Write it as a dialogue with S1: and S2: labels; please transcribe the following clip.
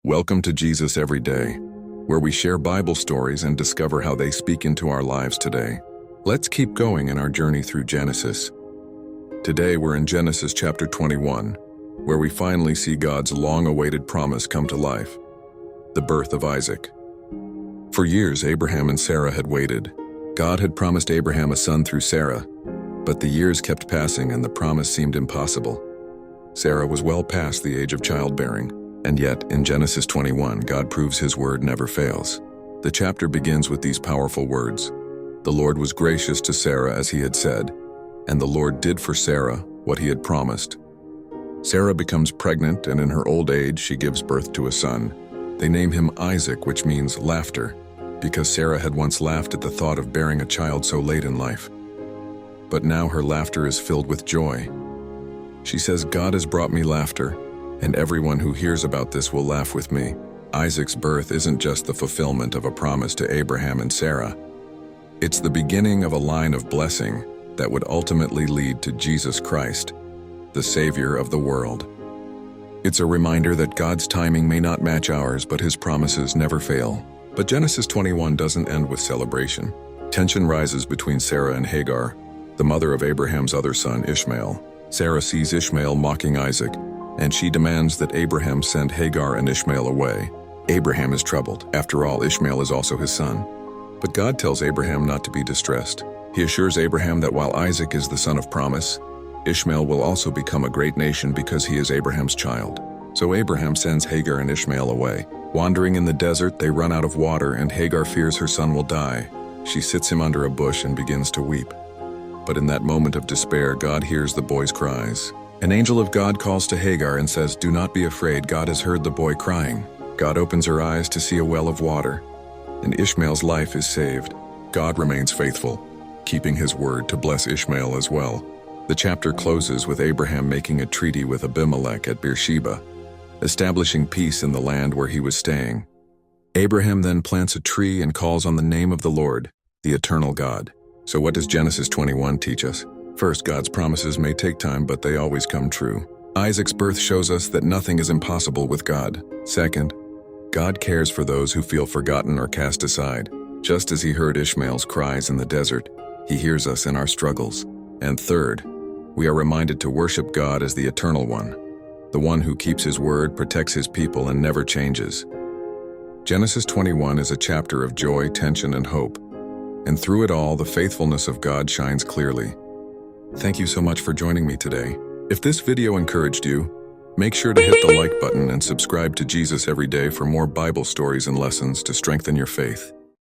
S1: Welcome to Jesus Every Day, where we share Bible stories and discover how they speak into our lives today. Let's keep going in our journey through Genesis. Today we're in Genesis chapter 21, where we finally see God's long-awaited promise come to life, the birth of Isaac. For years, Abraham and Sarah had waited. God had promised Abraham a son through Sarah, but the years kept passing and the promise seemed impossible. Sarah was well past the age of childbearing, and yet, in Genesis 21, God proves his word never fails. The chapter begins with these powerful words. The Lord was gracious to Sarah as he had said, and the Lord did for Sarah what he had promised. Sarah becomes pregnant, and in her old age she gives birth to a son. They name him Isaac, which means laughter, because Sarah had once laughed at the thought of bearing a child so late in life. But now her laughter is filled with joy. She says, God has brought me laughter, and everyone who hears about this will laugh with me. Isaac's birth isn't just the fulfillment of a promise to Abraham and Sarah. It's the beginning of a line of blessing that would ultimately lead to Jesus Christ, the Savior of the world. It's a reminder that God's timing may not match ours, but his promises never fail. But Genesis 21 doesn't end with celebration. Tension rises between Sarah and Hagar, the mother of Abraham's other son, Ishmael. Sarah sees Ishmael mocking Isaac, and she demands that Abraham send Hagar and Ishmael away. Abraham is troubled. After all, Ishmael is also his son. But God tells Abraham not to be distressed. He assures Abraham that while Isaac is the son of promise, Ishmael will also become a great nation because he is Abraham's child. So Abraham sends Hagar and Ishmael away. Wandering in the desert, they run out of water, and Hagar fears her son will die. She sits him under a bush and begins to weep. But in that moment of despair, God hears the boy's cries. An angel of God calls to Hagar and says, "Do not be afraid, God has heard the boy crying." God opens her eyes to see a well of water, and Ishmael's life is saved. God remains faithful, keeping his word to bless Ishmael as well. The chapter closes with Abraham making a treaty with Abimelech at Beersheba, establishing peace in the land where he was staying. Abraham then plants a tree and calls on the name of the Lord, the eternal God. So what does Genesis 21 teach us? First, God's promises may take time, but they always come true. Isaac's birth shows us that nothing is impossible with God. Second, God cares for those who feel forgotten or cast aside. Just as he heard Ishmael's cries in the desert, he hears us in our struggles. And third, we are reminded to worship God as the Eternal One, the one who keeps his word, protects his people, and never changes. Genesis 21 is a chapter of joy, tension, and hope. And through it all, the faithfulness of God shines clearly. Thank you so much for joining me today. If this video encouraged you, make sure to hit the like button and subscribe to Jesus Every Day for more Bible stories and lessons to strengthen your faith.